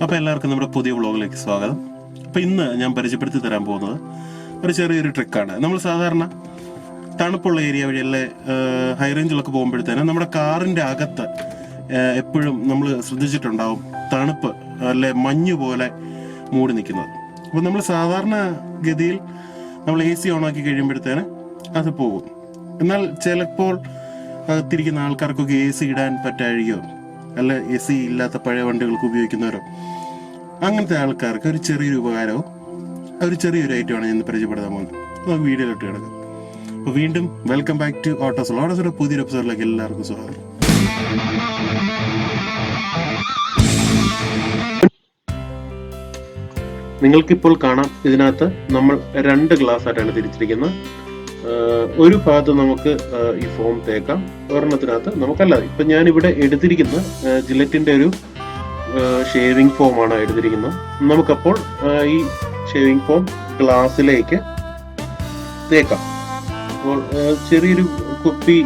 അപ്പോൾ എല്ലാവർക്കും നമ്മുടെ പുതിയ വ്ളോഗിലേക്ക് സ്വാഗതം. അപ്പോൾ ഇന്ന് ഞാൻ പരിചയപ്പെടുത്തി തരാൻ പോകുന്നത് ഒരു ചെറിയൊരു ട്രിക്കാണ്. നമ്മൾ സാധാരണ തണുപ്പുള്ള ഏരിയ വഴിയല്ലേ ഹൈ റേഞ്ചിലൊക്കെ പോകുമ്പോഴത്തേനും നമ്മുടെ കാറിൻ്റെ അകത്ത് എപ്പോഴും നമ്മൾ ശ്രദ്ധിച്ചിട്ടുണ്ടാവും തണുപ്പ് അല്ലെ മഞ്ഞ് പോലെ മൂടി നിൽക്കുന്നത്. അപ്പോൾ നമ്മൾ സാധാരണ ഗതിയിൽ നമ്മൾ AC ഓണാക്കി കഴിയുമ്പോഴത്തേന് അത് പോകും. എന്നാൽ ചിലപ്പോൾ തിരിക്കുന്ന ആൾക്കാർക്കൊക്കെ AC ഇടാൻ പറ്റാഴികയോ അല്ല AC ഇല്ലാത്ത പഴയ വണ്ടികൾക്ക് ഉപയോഗിക്കുന്നവരോ അങ്ങനത്തെ ആൾക്കാർക്ക് ഒരു ചെറിയൊരു ഉപകാരവും ഒരു ചെറിയൊരു ഐറ്റമാണ് ഞാൻ പരിചയപ്പെടുത്താൻ പോകുന്നത്. നമുക്ക് വീഡിയോയിലോട്ട് കിടക്കാം. അപ്പോൾ വീണ്ടും വെൽക്കം ബാക്ക് ടു ഓട്ടോസ്. ഓട്ടോസിന്റെ പുതിയൊരു എപ്പിസോഡിലേക്ക് എല്ലാവർക്കും സ്വാഗതം. നിങ്ങൾക്കിപ്പോൾ കാണാം, ഇതിനകത്ത് നമ്മൾ 2 ഗ്ലാസ് ആയിട്ടാണ് തിരിച്ചിരിക്കുന്നത്. ഒരു ഭാഗത്ത് നമുക്ക് ഈ ഫോം തേക്കാം, ഒരെണ്ണത്തിനകത്ത് നമുക്കല്ലാതെ. ഇപ്പം ഞാനിവിടെ എടുത്തിരിക്കുന്ന ജില്ലറ്റിൻ്റെ ഒരു ഷേവിംഗ് ഫോമാണ് എടുത്തിരിക്കുന്നത്. നമുക്കപ്പോൾ ഈ ഷേവിംഗ് ഫോം ഗ്ലാസ്സിലേക്ക് തേക്കാം. അപ്പോൾ ചെറിയൊരു കുപ്പി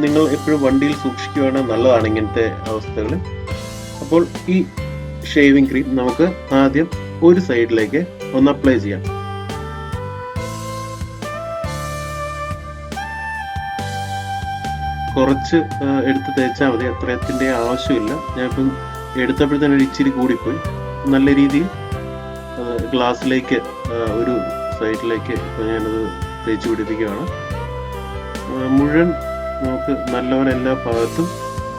നിങ്ങൾ എപ്പോഴും വണ്ടിയിൽ സൂക്ഷിക്കുകയാണെങ്കിൽ നല്ലതാണ് ഇങ്ങനത്തെ അവസ്ഥകളിൽ. അപ്പോൾ ഈ ഷേവിംഗ് ക്രീം നമുക്ക് ആദ്യം ഒരു സൈഡിലേക്ക് ഒന്ന് അപ്ലൈ ചെയ്യാം. കുറച്ച് എടുത്ത് തേച്ചാൽ മതി, അത്രയത്തിൻ്റെ ആവശ്യമില്ല. ഞാനിപ്പം എടുത്തപ്പോഴത്തേനും ഒരു ഇച്ചിരി കൂടിപ്പോയി. നല്ല രീതിയിൽ ഗ്ലാസ്സിലേക്ക് ഒരു സൈഡിലേക്ക് ഇപ്പോൾ ഞാനത് തേച്ച് പിടിപ്പിക്കുകയാണ്. മുഴുവൻ നമുക്ക് നല്ലവണ്ണം എല്ലാ ഭാഗത്തും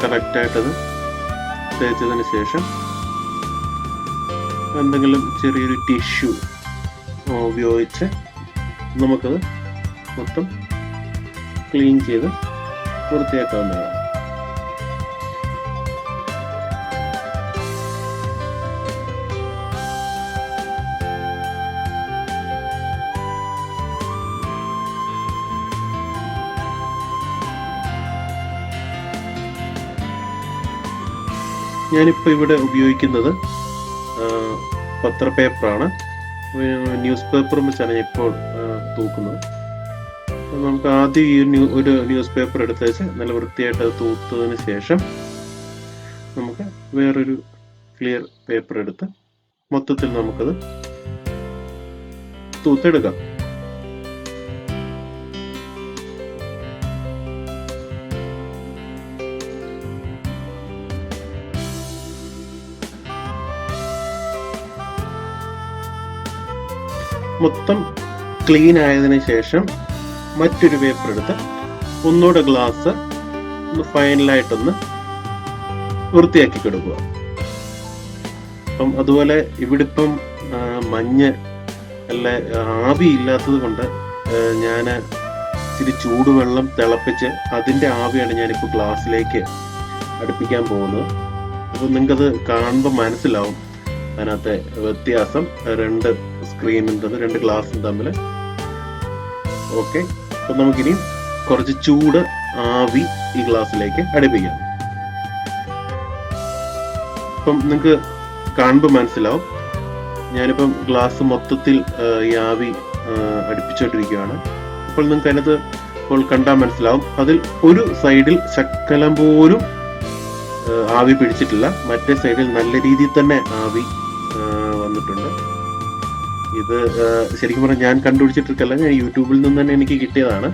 കറക്റ്റായിട്ടത് തേച്ചതിന് ശേഷം എന്തെങ്കിലും ചെറിയൊരു ടിഷ്യൂ ഉപയോഗിച്ച് നമുക്കത് മൊത്തം ക്ലീൻ ചെയ്ത് വൃത്തിയാക്കാവുന്നതാണ്. ഞാനിപ്പോൾ ഇവിടെ ഉപയോഗിക്കുന്നത് പത്രപേപ്പറാണ്. ന്യൂസ് പേപ്പറും വെച്ചാണ് ഞാൻ ഇപ്പോൾ തൂക്കുന്നത്. നമുക്ക് ആദ്യം ഈ ഒരു ന്യൂസ് പേപ്പർ എടുത്ത് വെച്ച് നല്ല വൃത്തിയായിട്ട് അത് തൂത്തതിന് ശേഷം നമുക്ക് വേറൊരു ക്ലിയർ പേപ്പർ എടുത്ത് മൊത്തത്തിൽ നമുക്കത് തൂത്തെടുക്കാം. മൊത്തം ക്ലീൻ ആയതിനു ശേഷം മറ്റൊരു പേപ്പർ എടുത്ത് ഒന്നുകൂടെ ഗ്ലാസ് ഒന്ന് ഫൈനലായിട്ടൊന്ന് വൃത്തിയാക്കി കൊടുക്കുക. അപ്പം അതുപോലെ ഇവിടെ ഇപ്പം മഞ്ഞ് അല്ല ആവി ഇല്ലാത്തത് കൊണ്ട് ഞാൻ ഇച്ചിരി ചൂടുവെള്ളം തിളപ്പിച്ച് അതിൻ്റെ ആവിയാണ് ഞാനിപ്പോൾ ഗ്ലാസ്സിലേക്ക് അടുപ്പിക്കാൻ പോകുന്നത്. അപ്പോൾ നിങ്ങൾക്കത് കാണുമ്പോൾ മനസ്സിലാവും അതിനകത്തെ വ്യത്യാസം. 2 സ്ക്രീനും തമ്മിൽ 2 ഗ്ലാസും തമ്മിൽ. ഓക്കെ, അപ്പം നമുക്കിനി കുറച്ച് ചൂട് ആവി ഈ ഗ്ലാസ്സിലേക്ക് അടുപ്പിക്കാം. അപ്പം നിങ്ങൾക്ക് കാണുമ്പോൾ മനസ്സിലാവും ഞാനിപ്പം ഗ്ലാസ് മൊത്തത്തിൽ ഈ ആവി അടുപ്പിച്ചുകൊണ്ടിരിക്കുകയാണ്. അപ്പോൾ നിങ്ങൾക്ക് അതിനകത്ത് ഇപ്പോൾ കണ്ടാൽ മനസ്സിലാവും അതിൽ ഒരു സൈഡിൽ ശക്കലം പോലും ആവി പിടിച്ചിട്ടില്ല, മറ്റേ സൈഡിൽ നല്ല രീതിയിൽ തന്നെ ആവി വന്നിട്ടുണ്ട്. ഇത് ശരിക്കും പറഞ്ഞാൽ ഞാൻ കണ്ടുപിടിച്ചിട്ടില്ല, ഞാൻ യൂട്യൂബിൽ നിന്ന് തന്നെ എനിക്ക് കിട്ടിയതാണ്.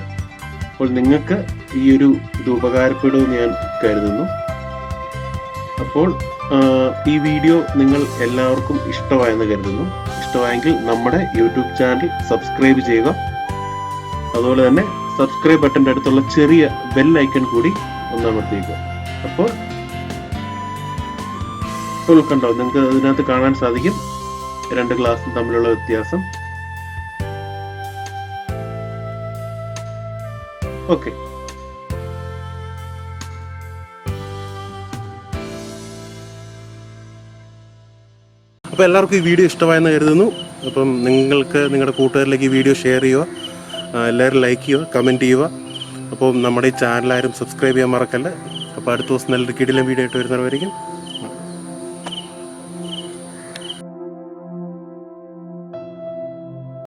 അപ്പോൾ നിങ്ങൾക്ക് ഈ ഒരു ഇത് ഉപകാരപ്പെടുമെന്ന് ഞാൻ കരുതുന്നു. അപ്പോൾ ഈ വീഡിയോ നിങ്ങൾ എല്ലാവർക്കും ഇഷ്ടമായെന്ന് കരുതുന്നു. ഇഷ്ടമായെങ്കിൽ നമ്മുടെ യൂട്യൂബ് ചാനൽ സബ്സ്ക്രൈബ് ചെയ്യുക. അതുപോലെ തന്നെ സബ്സ്ക്രൈബ് ബട്ടൻ്റെ അടുത്തുള്ള ചെറിയ ബെൽ ഐക്കൺ കൂടി ഒന്ന് അമർത്തിക്കുക. അപ്പോൾ കണ്ടോ, നിങ്ങൾക്ക് അതിനകത്ത് കാണാൻ സാധിക്കും 2 ഗ്ലാസും തമ്മിലുള്ള വ്യത്യാസം. ഓക്കെ, അപ്പോൾ എല്ലാവർക്കും ഈ വീഡിയോ ഇഷ്ടമായെന്ന് കരുതുന്നു. അപ്പം നിങ്ങൾക്ക് നിങ്ങളുടെ കൂട്ടുകാരിലേക്ക് ഈ വീഡിയോ ഷെയർ ചെയ്യുക, എല്ലാവരും ലൈക്ക് ചെയ്യുക, കമൻറ്റ് ചെയ്യുക. അപ്പം നമ്മുടെ ഈ ചാനൽ ആരും സബ്സ്ക്രൈബ് ചെയ്യാൻ മറക്കല്ല. അപ്പോൾ അടുത്ത ദിവസം നല്ലൊരു കിടിലൻ വീഡിയോ ആയിട്ട് വരുന്നവരായിരിക്കും.